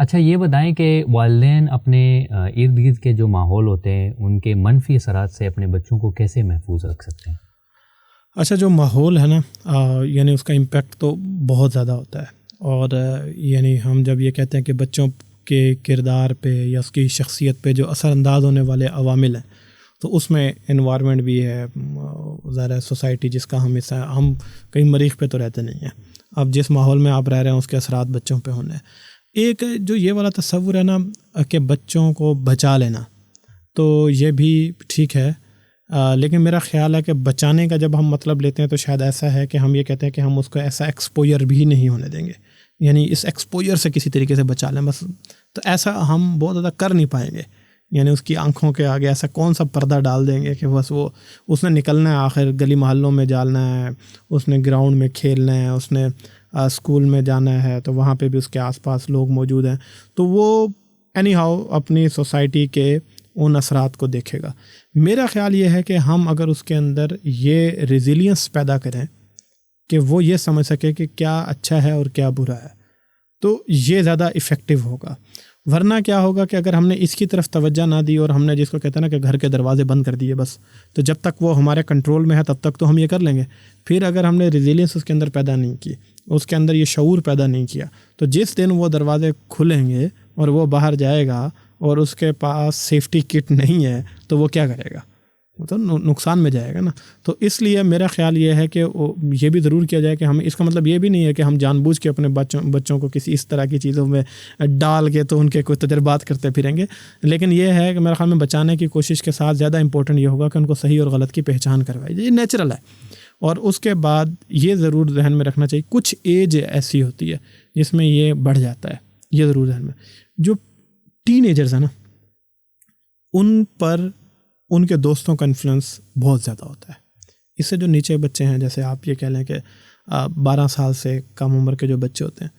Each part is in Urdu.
اچھا یہ بتائیں کہ والدین اپنے ارد گرد کے جو ماحول ہوتے ہیں ان کے منفی اثرات سے اپنے بچوں کو کیسے محفوظ رکھ سکتے ہیں؟ اچھا جو ماحول ہے نا یعنی اس کا امپیکٹ تو بہت زیادہ ہوتا ہے، اور یعنی ہم جب یہ کہتے ہیں کہ بچوں کے کردار پہ یا اس کی شخصیت پہ جو اثر انداز ہونے والے عوامل ہیں، تو اس میں انوائرمنٹ بھی ہے، ظاہر ہے سوسائٹی جس کا ہم حصہ ہیں، ہم کہیں مریخ پہ تو رہتے نہیں ہیں، اب جس ماحول میں آپ رہ رہے ہیں اس کے اثرات بچوں پہ ہونے ہیں۔ ایک جو یہ والا تصور ہے نا کہ بچوں کو بچا لینا، تو یہ بھی ٹھیک ہے، لیکن میرا خیال ہے کہ بچانے کا جب ہم مطلب لیتے ہیں تو شاید ایسا ہے کہ ہم یہ کہتے ہیں کہ ہم اس کو ایسا ایکسپوئر بھی نہیں ہونے دیں گے، یعنی اس ایکسپوئر سے کسی طریقے سے بچا لیں بس، تو ایسا ہم بہت زیادہ کر نہیں پائیں گے، یعنی اس کی آنکھوں کے آگے ایسا کون سا پردہ ڈال دیں گے کہ بس وہ اس نے نکلنا ہے، آخر گلی محلوں میں جانا ہے، اس نے گراؤنڈ میں کھیلنا ہے، اس نے اسکول میں جانا ہے تو وہاں پہ بھی اس کے آس پاس لوگ موجود ہیں، تو وہ اینی ہاؤ اپنی سوسائٹی کے ان اثرات کو دیکھے گا۔ میرا خیال یہ ہے کہ ہم اگر اس کے اندر یہ ریزیلینس پیدا کریں کہ وہ یہ سمجھ سکے کہ کیا اچھا ہے اور کیا برا ہے، تو یہ زیادہ افیکٹو ہوگا۔ ورنہ کیا ہوگا کہ اگر ہم نے اس کی طرف توجہ نہ دی اور ہم نے جس کو کہتے ہیں نا کہ گھر کے دروازے بند کر دیے بس، تو جب تک وہ ہمارے کنٹرول میں ہے تب تک تو ہم یہ کر لیں گے، پھر اگر ہم نے ریزیلینس اس کے اندر پیدا نہیں کی، اس کے اندر یہ شعور پیدا نہیں کیا، تو جس دن وہ دروازے کھلیں گے اور وہ باہر جائے گا اور اس کے پاس سیفٹی کٹ نہیں ہے تو وہ کیا کرے گا؟ وہ تو نقصان میں جائے گا نا۔ تو اس لیے میرا خیال یہ ہے کہ یہ بھی ضرور کیا جائے کہ ہم، اس کا مطلب یہ بھی نہیں ہے کہ ہم جان بوجھ کے اپنے بچوں کو کسی اس طرح کی چیزوں میں ڈال کے تو ان کے کوئی تجربات کرتے پھریں گے، لیکن یہ ہے کہ میرے خیال میں بچانے کی کوشش کے ساتھ زیادہ امپورٹنٹ یہ ہوگا کہ ان کو صحیح اور غلط کی پہچان کروائی جائے، یہ نیچرل ہے۔ اور اس کے بعد یہ ضرور ذہن میں رکھنا چاہیے، کچھ ایج ایسی ہوتی ہے جس میں یہ بڑھ جاتا ہے، یہ ضرور ذہن میں، جو ٹین ایجرز ہیں نا ان پر ان کے دوستوں کا انفلوئنس بہت زیادہ ہوتا ہے۔ اس سے جو نیچے بچے ہیں، جیسے آپ یہ کہہ لیں کہ 12 سال سے کم عمر کے جو بچے ہوتے ہیں،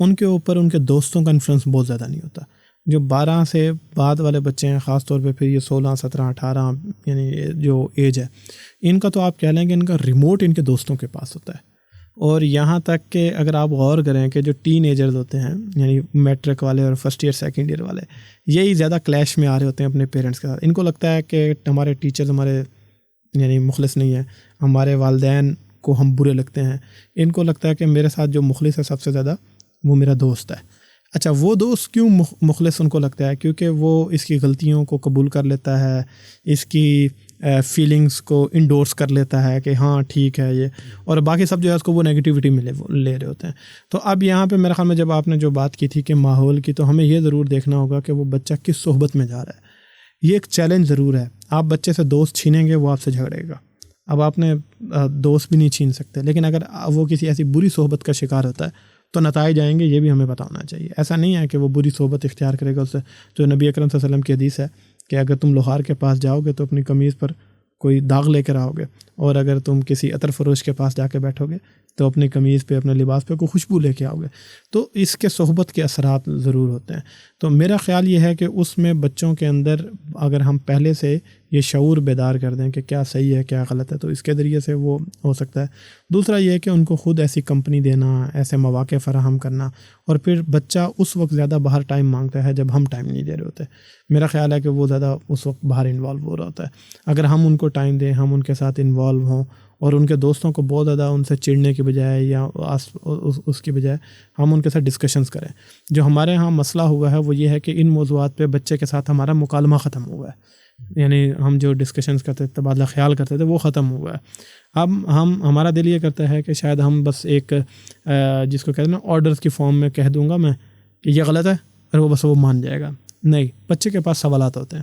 ان کے اوپر ان کے دوستوں کا انفلوئنس بہت زیادہ نہیں ہوتا۔ جو 12 سے بعد والے بچے ہیں، خاص طور پہ پھر یہ 16، 17، 18 یعنی جو ایج ہے، ان کا تو آپ کہہ لیں کہ ان کا ریموٹ ان کے دوستوں کے پاس ہوتا ہے۔ اور یہاں تک کہ اگر آپ غور کریں کہ جو ٹین ایجرز ہوتے ہیں، یعنی میٹرک والے اور فرسٹ ایئر سیکنڈ ایئر والے، یہی زیادہ کلیش میں آ رہے ہوتے ہیں اپنے پیرنٹس کے ساتھ۔ ان کو لگتا ہے کہ ہمارے ٹیچرز ہمارے یعنی مخلص نہیں ہیں، ہمارے والدین کو ہم برے لگتے ہیں، ان کو لگتا ہے کہ میرے ساتھ جو مخلص ہے سب سے زیادہ وہ میرا دوست ہے۔ اچھا وہ دوست کیوں مخلص ان کو لگتا ہے؟ کیونکہ وہ اس کی غلطیوں کو قبول کر لیتا ہے، اس کی فیلنگز کو انڈورس کر لیتا ہے کہ ہاں ٹھیک ہے یہ، اور باقی سب جو ہے اس کو وہ نیگیٹیوٹی میں لے رہے ہوتے ہیں۔ تو اب یہاں پہ میرے خیال میں جب آپ نے جو بات کی تھی کہ ماحول کی، تو ہمیں یہ ضرور دیکھنا ہوگا کہ وہ بچہ کس صحبت میں جا رہا ہے۔ یہ ایک چیلنج ضرور ہے، آپ بچے سے دوست چھینیں گے وہ آپ سے جھگڑے گا، اب آپ نے دوست بھی نہیں چھین سکتے، لیکن اگر وہ کسی ایسی بری صحبت کا شکار ہوتا ہے تو نتائج آئیں گے، یہ بھی ہمیں پتہ ہونا چاہیے۔ ایسا نہیں ہے کہ وہ بری صحبت اختیار کرے گا اس سے، جو نبی اکرم صلی اللہ علیہ وسلم کی حدیث ہے کہ اگر تم لوہار کے پاس جاؤ گے تو اپنی قمیض پر کوئی داغ لے کر آؤ گے، اور اگر تم کسی عطر فروش کے پاس جا کے بیٹھو گے تو اپنی قمیض پہ، اپنے لباس پہ کوئی خوشبو لے کے آؤ گے۔ تو اس کے صحبت کے اثرات ضرور ہوتے ہیں۔ تو میرا خیال یہ ہے کہ اس میں بچوں کے اندر اگر ہم پہلے سے یہ شعور بیدار کر دیں کہ کیا صحیح ہے کیا غلط ہے، تو اس کے ذریعے سے وہ ہو سکتا ہے۔ دوسرا یہ ہے کہ ان کو خود ایسی کمپنی دینا، ایسے مواقع فراہم کرنا، اور پھر بچہ اس وقت زیادہ باہر ٹائم مانگتا ہے جب ہم ٹائم نہیں دے رہے ہوتے۔ میرا خیال ہے کہ وہ زیادہ اس وقت باہر انوالو ہو رہا ہوتا ہے۔ اگر ہم ان کو ٹائم دیں، ہم ان کے ساتھ انوالو ہوں، اور ان کے دوستوں کو بہت زیادہ ان سے چڑھنے کی بجائے یا اس کی بجائے ہم ان کے ساتھ ڈسکشنز کریں۔ جو ہمارے ہاں مسئلہ ہوا ہے وہ یہ ہے کہ ان موضوعات پہ بچے کے ساتھ ہمارا مکالمہ ختم ہوا ہے، یعنی ہم جو ڈسکشنز کرتے تھے، تبادلہ خیال کرتے تھے، وہ ختم ہوا ہے۔ اب ہمارا دل یہ کرتا ہے کہ شاید ہم بس ایک جس کو کہتے ہیں نا آرڈرز کی فارم میں کہہ دوں گا میں کہ یہ غلط ہے، اور وہ بس وہ مان جائے گا۔ نہیں، بچے کے پاس سوالات ہوتے ہیں،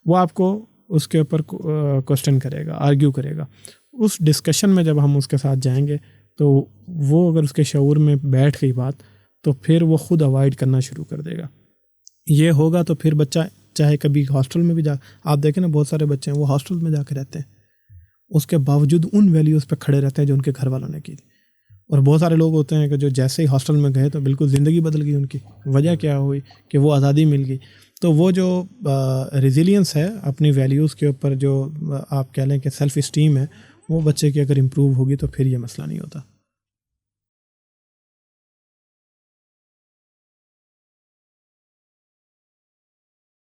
وہ آپ کو اس کے اوپر کوسچن کرے گا، آرگیو کرے گا۔ اس ڈسکشن میں جب ہم اس کے ساتھ جائیں گے تو وہ اگر اس کے شعور میں بیٹھ گئی بات، تو پھر وہ خود اوائڈ کرنا شروع کر دے گا۔ یہ ہوگا تو پھر بچہ چاہے کبھی ہاسٹل میں بھی آپ دیکھیں نا، بہت سارے بچے ہیں وہ ہاسٹل میں جا کے رہتے ہیں، اس کے باوجود ان ویلیوز پہ کھڑے رہتے ہیں جو ان کے گھر والوں نے کی تھی۔ اور بہت سارے لوگ ہوتے ہیں کہ جو جیسے ہی ہاسٹل میں گئے تو بالکل زندگی بدل گئی ان کی۔ وجہ کیا ہوئی کہ وہ آزادی مل گئی۔ تو وہ جو ریزیلینس ہے اپنی ویلیوز کے اوپر، جو آپ کہہ لیں کہ سیلف اسٹیم ہے، وہ بچے کی اگر امپروو ہوگی تو پھر یہ مسئلہ نہیں ہوتا۔